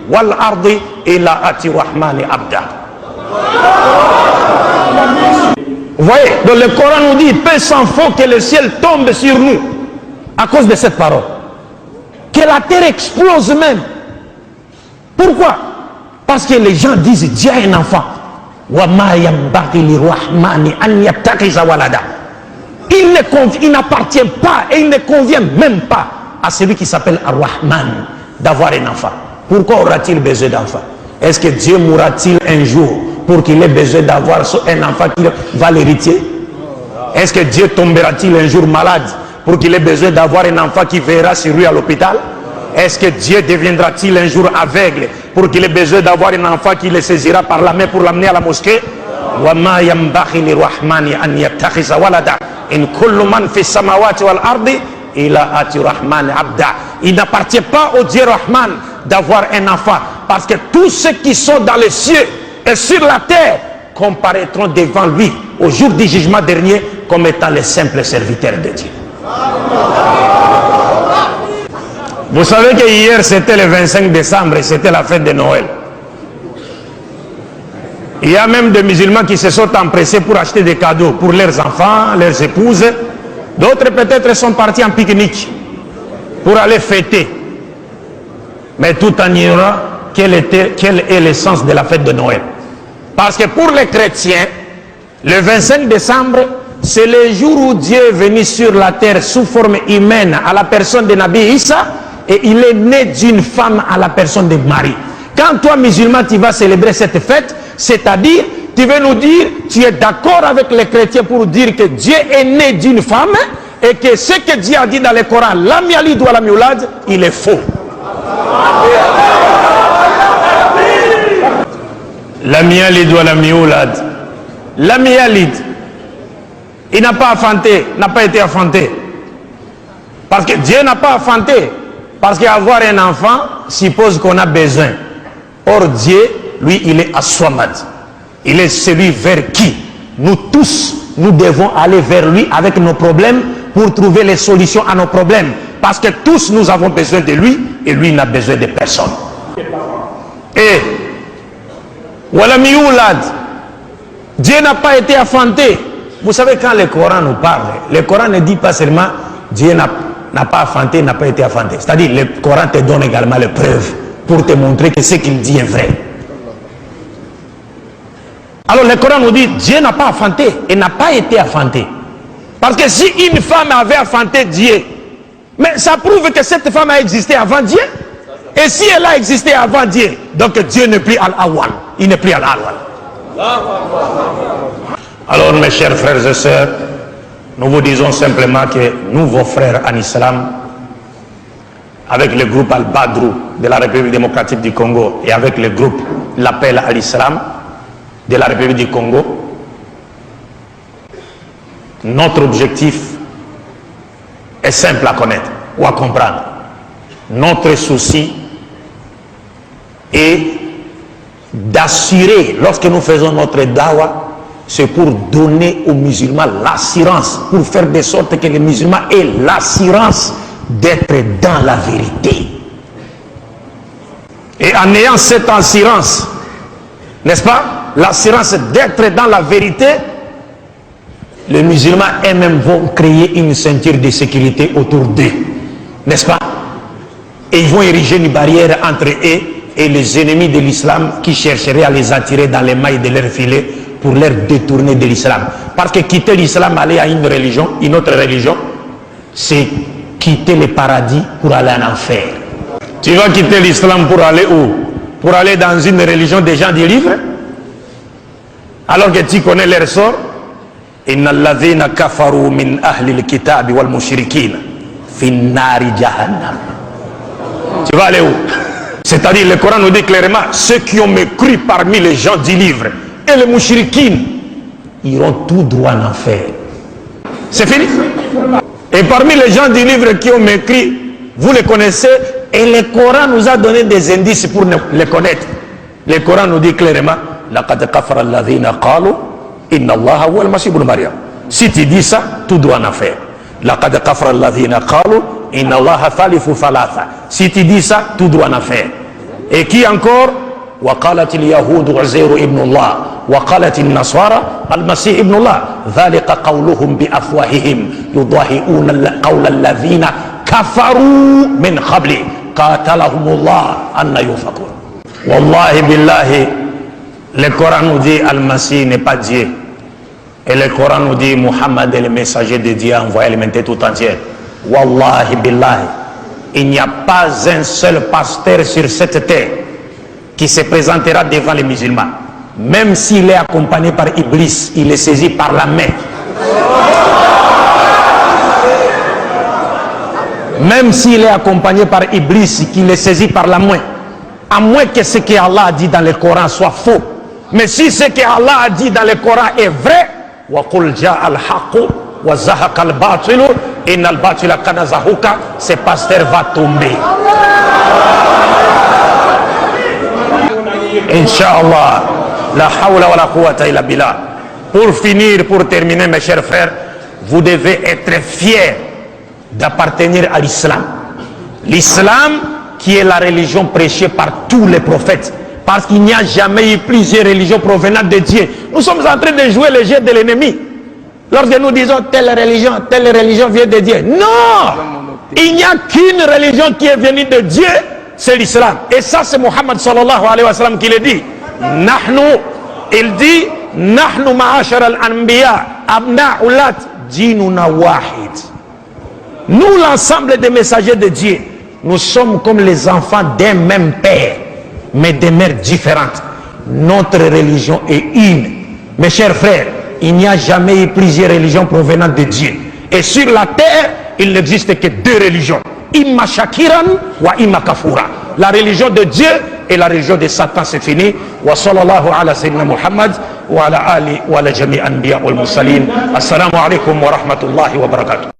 wal ardi ila ati rahmani abda. Vous voyez, donc le Coran nous dit, peu s'en faut que le ciel tombe sur nous à cause de cette parole. Que la terre explose même. Pourquoi? Parce que les gens disent, Dieu a un enfant. Il n'appartient pas et il ne convient même pas à celui qui s'appelle Ar-Rahman d'avoir un enfant. Pourquoi aura-t-il besoin d'enfant? Est-ce que Dieu mourra-t-il un jour pour qu'il ait besoin d'avoir un enfant qui va l'hériter? Est-ce que Dieu tombera-t-il un jour malade pour qu'il ait besoin d'avoir un enfant qui veillera sur lui à l'hôpital? Est-ce que Dieu deviendra-t-il un jour aveugle pour qu'il ait besoin d'avoir un enfant qui le saisira par la main pour l'amener à la mosquée? Il n'appartient pas au Dieu Rahman d'avoir un enfant, parce que tous ceux qui sont dans les cieux et sur la terre comparaîtront devant lui au jour du jugement dernier comme étant les simples serviteurs de Dieu. Vous savez que hier c'était le 25 décembre et c'était la fête de Noël. Il y a même des musulmans qui se sont empressés pour acheter des cadeaux pour leurs enfants, leurs épouses. D'autres peut-être sont partis en pique-nique pour aller fêter. Mais tout en ignorant quel est l'essence de la fête de Noël. Parce que pour les chrétiens, le 25 décembre, c'est le jour où Dieu est venu sur la terre sous forme humaine à la personne de Nabi Issa, et il est né d'une femme à la personne de Marie. Quand toi, musulman, tu vas célébrer cette fête, c'est-à-dire, tu veux nous dire, tu es d'accord avec les chrétiens pour dire que Dieu est né d'une femme et que ce que Dieu a dit dans le Coran, lam yalid wa lam yulad, il est faux. Lam yalid wa lam yulad. Lam yalid, il n'a pas enfanté, n'a pas été enfanté. Parce que Dieu n'a pas enfanté. Parce qu'avoir un enfant suppose qu'on a besoin. Or Dieu, lui, il est as-Samad. Il est celui vers qui nous tous, nous devons aller vers lui avec nos problèmes pour trouver les solutions à nos problèmes. Parce que tous, nous avons besoin de lui et lui n'a besoin de personne. Et Walam yulad, Dieu n'a pas été enfanté. Vous savez, quand le Coran nous parle, le Coran ne dit pas seulement Dieu n'a pas enfanté, n'a pas été enfanté. C'est-à-dire, le Coran te donne également les preuves pour te montrer que ce qu'il dit est vrai. Alors le Coran nous dit Dieu n'a pas enfanté et n'a pas été enfanté. Parce que si une femme avait enfanté Dieu, mais ça prouve que cette femme a existé avant Dieu. Et si elle a existé avant Dieu, donc Dieu n'est plus Al-Awwal. Il n'est plus Al-Awwal. Alors mes chers frères et sœurs, nous vous disons simplement que nous, vos frères en islam, avec le groupe Al-Badrou de la République démocratique du Congo et avec le groupe L'Appel à l'Islam de la République du Congo, notre objectif est simple à connaître ou à comprendre. Notre souci est d'assurer, lorsque nous faisons notre dawa, c'est pour donner aux musulmans l'assurance, pour faire de sorte que les musulmans aient l'assurance d'être dans la vérité. Et en ayant cette assurance, n'est-ce pas, l'assurance d'être dans la vérité, les musulmans eux-mêmes vont créer une ceinture de sécurité autour d'eux, n'est-ce pas? Et ils vont ériger une barrière entre eux et les ennemis de l'islam qui chercheraient à les attirer dans les mailles de leur filet pour leur détourner de l'islam. Parce que quitter l'islam, aller à une religion, une autre religion, c'est quitter le paradis pour aller en enfer. Tu vas quitter l'islam pour aller où? Pour aller dans une religion des gens du livre? Alors que tu connais leur sort. Inna alladhina kafaru min ahli al-kitabi wal mushrikin fi nari jahannam. Tu vas aller où? C'est-à-dire, le Coran nous dit clairement, ceux qui ont mécru parmi les gens du livre et les mouchriquines iront tout droit en enfer. C'est fini. Et parmi les gens du livre qui ont mécrit, vous les connaissez, et le Coran nous a donné des indices pour les connaître. Le Coran nous dit clairement, laqad kafara alladhina qalu inna allaha huwa al-masih ibn maryam. Si tu dis ça, tout droit en enfer. Laqad kafara alladhina qalu inna allaha thalithu thalatha. Si tu dis ça, tout droit en enfer. Et qui encore? وقالت اليهود عزير ابن الله وقالت النصارى المسيح ابن الله ذلك قولهم بأفواههم يضاهئون قول الذين كفروا من قبل قاتلهم الله أن يؤفكون. والله بالله, le Coran nous dit Al-Masih n'est pas Dieu, et le Coran nous dit Muhammad est le messager de Dieu envoyé à l'humanité tout entière. Wallahi billahi, il n'y a pas un seul pasteur sur cette terre qui se présentera devant les musulmans, même s'il est accompagné par Iblis, il est saisi par la main. Même s'il est accompagné par Iblis, qu'il est saisi par la main, à moins que ce que Allah a dit dans le Coran soit faux. Mais si ce que Allah a dit dans le Coran est vrai, وَقُلْ جَاءَ الْحَقُّ وَزَهَقَ الْبَاطِلُ إِنَّ الْبَاطِلَ كَانَ زَهُوقًا, ce pasteur va tomber. Inch'Allah, la hawla wa la quwwata illa billah. Pour finir, pour terminer, mes chers frères, vous devez être fiers d'appartenir à l'islam. L'islam qui est la religion prêchée par tous les prophètes, parce qu'il n'y a jamais eu plusieurs religions provenant de Dieu. Nous sommes en train de jouer le jeu de l'ennemi. Lorsque nous disons telle religion vient de Dieu. Non! Il n'y a qu'une religion qui est venue de Dieu, c'est l'islam. Et ça, c'est Muhammad sallallahu alayhi wa sallam qui le dit. Il dit, Nahnu ma'ashar al-anbiya, abna'ulat, dinuna wahid. Nous, l'ensemble des messagers de Dieu, nous sommes comme les enfants d'un même père, mais de mères différentes. Notre religion est une. Mes chers frères, il n'y a jamais eu plusieurs religions provenant de Dieu. Et sur la terre, il n'existe que deux religions. Imma shakiran wa imma kafura. La religion de Dieu et la religion de Satan, c'est fini. Wa sallallahu ala sayyidina Muhammad wa ala ali wa ala jami' anbiya wal mursalin. Assalamu alaikum wa rahmatullahi wa barakatuh.